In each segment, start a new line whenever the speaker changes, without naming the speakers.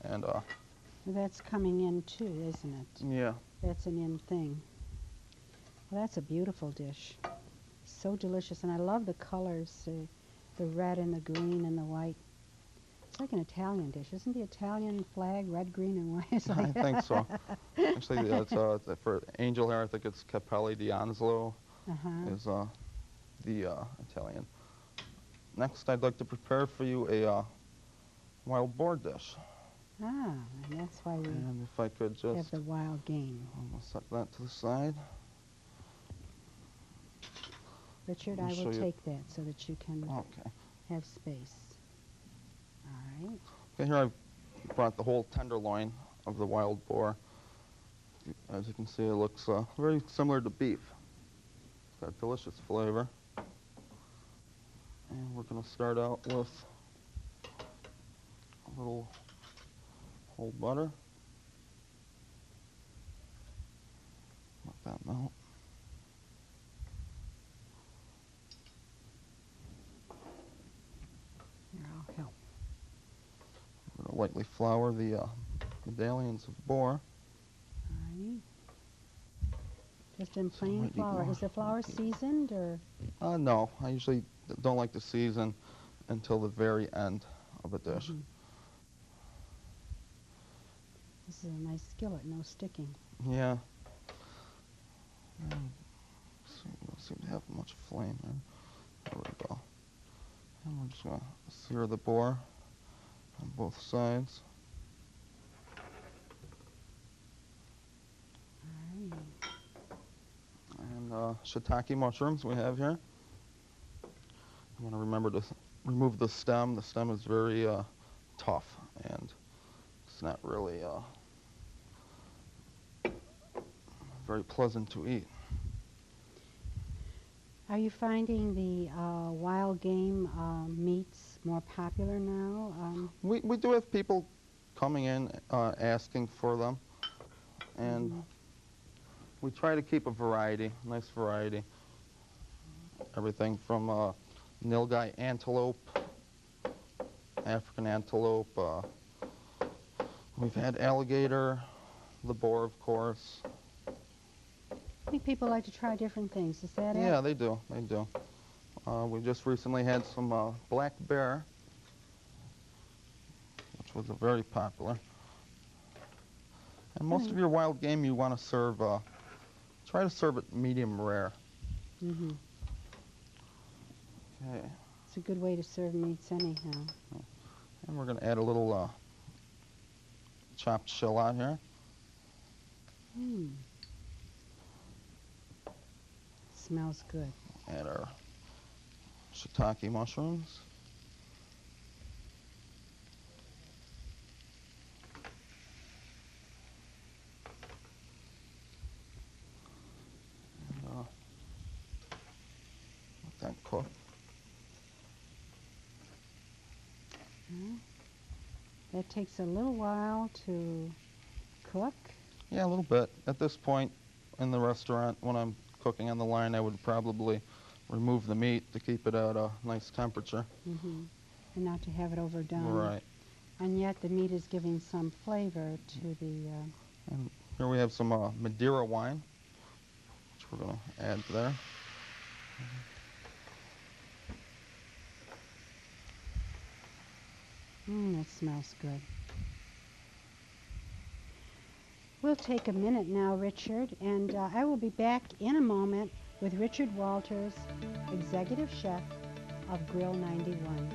And
That's coming in too, isn't it?
yeah,
That's an in thing. Well, that's a beautiful dish. So delicious, and I love the colors, the red and the green and the white. It's like an Italian dish. Isn't the Italian flag red, green, and white? It's
I
like
think so. Actually, it's for angel hair. I think it's Capelli d'Anzolo
uh-huh.
is the Italian. Next, I'd like to prepare for you a wild boar dish.
Ah, and that's why we
And if I could
have
just,
the wild game.
I'll set that to the side.
Richard,
Let me
I will
show you.
take that so that you can
Okay.
have space. All right.
Okay, here I've brought the whole tenderloin of the wild boar. As you can see, it looks very similar to beef. It's got delicious flavor. And we're going to start out with a little whole butter. Let that melt.
Here, I'll help.
We're going to lightly flour the medallions of boar.
All right. Just in
So I
plain
might need
flour.
more.
Is the flour seasoned or?
No, I usually don't like to season until the very end of a dish.
Mhm. This is a nice skillet, no sticking.
Yeah. So we don't seem to have much flame here. There we go. And we're just going to sear the boar on both sides.
All right.
And shiitake mushrooms we have here. You want to remember to remove the stem. The stem is very tough, and it's not really very pleasant to eat.
Are you finding the wild game meats more popular now?
We do have people coming in asking for them, and
Mhm.
we try to keep a variety, nice variety. Everything from nilgai antelope, African antelope. We've had alligator, the boar, of course.
I think people like to try different things. Is that it?
Yeah, they do. They do. We just recently had some black bear, which was very popular. And most of your wild game you want to serve, try to serve it medium rare.
Mm-hmm.
Okay.
It's a good way to serve meats anyhow.
And we're going to add a little chopped shallot here.
Mm. Smells good.
Add our shiitake mushrooms. And, let that cook.
That takes a little while to cook.
Yeah, a little bit. At this point in the restaurant, when I'm cooking on the line, I would probably remove the meat to keep it at a nice temperature.
Mm-hmm. And not to have it overdone.
Right.
And yet the meat is giving some flavor to the...
And here we have some Madeira wine, which we're going to add there.
That smells good. We'll take a minute now, Richard, and I will be back in a moment with Richard Walters, Executive Chef of Grill 91.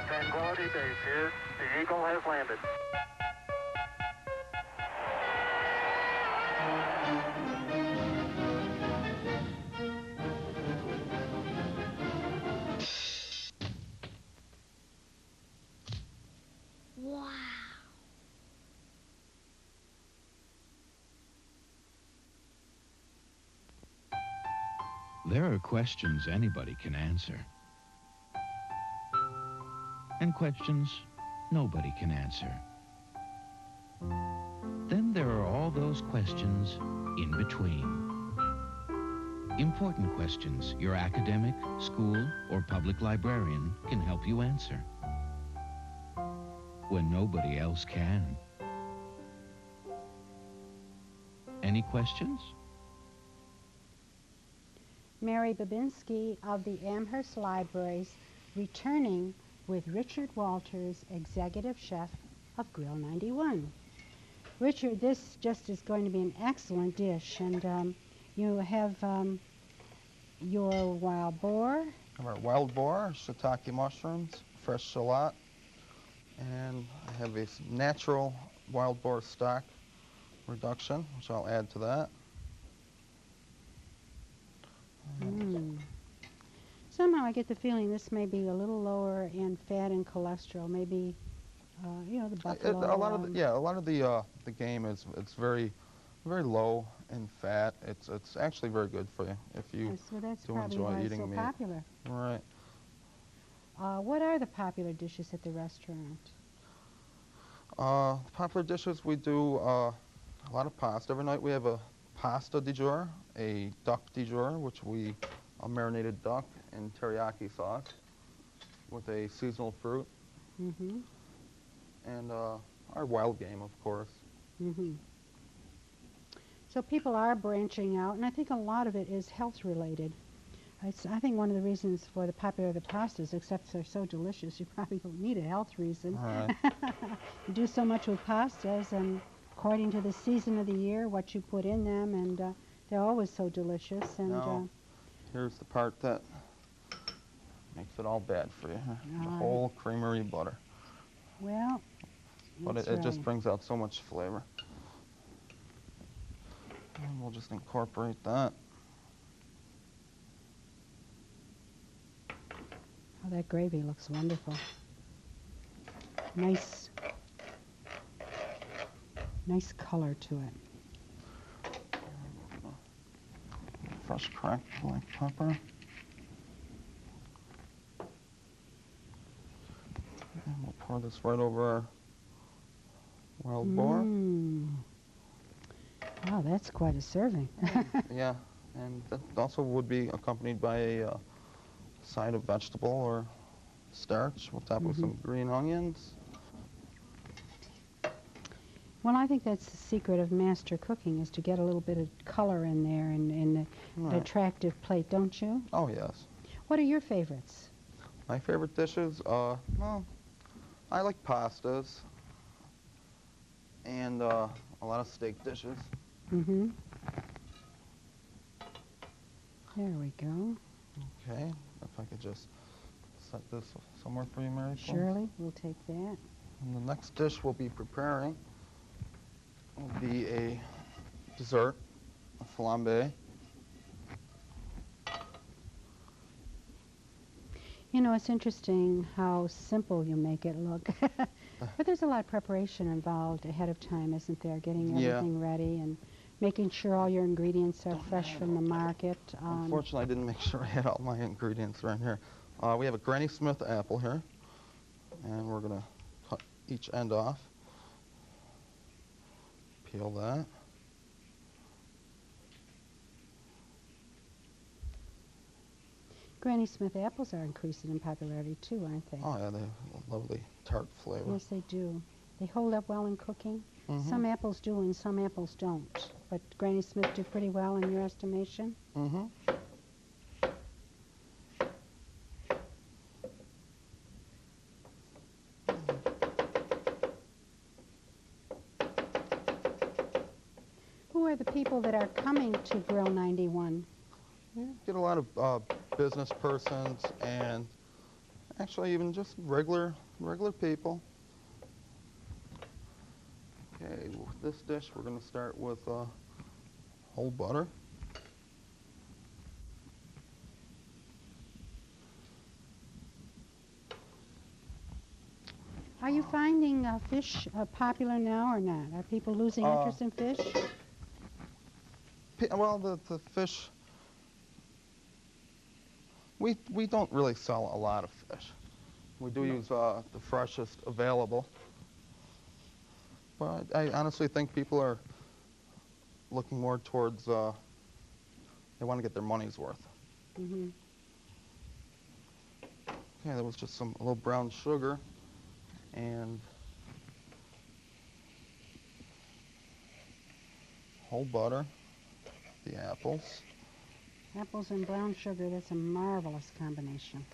Tranquility Base here. The Eagle has landed.
Wow. There are questions anybody can answer, and questions nobody can answer. Then there are all those questions in between. Important questions your academic, school, or public librarian can help you answer when nobody else can. Any questions?
Mary Babinski of the Amherst Libraries returning with Richard Walters, Executive Chef of Grill 91. Richard, this just is going to be an excellent dish, and you have your wild boar.
Our wild boar, shiitake mushrooms, fresh shallot, and I have a natural wild boar stock reduction, which I'll add to that.
Mm. Somehow I get the feeling this may be a little lower in fat and cholesterol. Maybe, the buffalo.
A lot of the game it's very low in fat. It's actually very good for you if you
Yes, well, that's
do
probably
enjoy
why it's
eating
so
meat.
popular.
Right.
What are the popular dishes at the restaurant?
Popular dishes, we do a lot of pasta. Every night we have a pasta du jour, a duck du jour, which we a marinated duck in teriyaki sauce with a seasonal fruit,
Mm-hmm.
and our wild game, of course.
Mm-hmm. So people are branching out, and I think a lot of it is health related. I think one of the reasons for the popularity of the pastas, except they're so delicious, you probably don't need a health reason.
All right.
You do so much with pastas, and according to the season of the year, what you put in them, and they're always so delicious. And
Now, here's the part that makes it all bad for you. The whole creamery butter.
well,
But
that's
it just
right.
brings out so much flavor. And we'll just incorporate that.
Oh, that gravy looks wonderful. Nice color to it.
Fresh cracked black pepper. And we'll pour this right over our wild boar.
Wow, that's quite a serving.
Yeah, and that also would be accompanied by a side of vegetable or starch. We'll top with some green onions.
Well, I think that's the secret of master cooking, is to get a little bit of color in there and an
Right.
attractive plate, don't you?
Oh, yes.
What are your favorites?
My favorite dishes, well, I like pastas and a lot of steak dishes.
Mm-hmm. There we go.
Okay, if I could just set this somewhere for you, Mary. Please.
Surely, we'll take that.
And the next dish we'll be preparing will be a dessert, a flambe.
You know, it's interesting how simple you make it look. But there's a lot of preparation involved ahead of time, isn't there? Getting
Yeah.
everything ready and making sure all your ingredients are fresh from the market.
Unfortunately, I didn't make sure I had all my ingredients right here. We have a Granny Smith apple here, and we're going to cut each end off. Peel that.
Granny Smith apples are increasing in popularity too, aren't they?
Oh, yeah, they have a lovely tart flavor.
Yes, they do. They hold up well in cooking.
Mhm.
Some apples do and some apples don't. But Granny Smith do pretty well in your estimation?
Mm-hmm.
Who are the people that are coming to Grill 91?
Yeah, get a lot of business persons and actually even just regular people. Okay, with this dish we're going to start with whole butter.
Are you finding fish popular now or not? Are people losing interest in fish?
Well, the fish We don't really sell a lot of fish. We do use the freshest available. But I honestly think people are looking more towards, they want to get their money's worth.
Mhm.
Okay, that was just some a little brown sugar and whole butter, the apples.
Apples and brown sugar, that's a marvelous combination.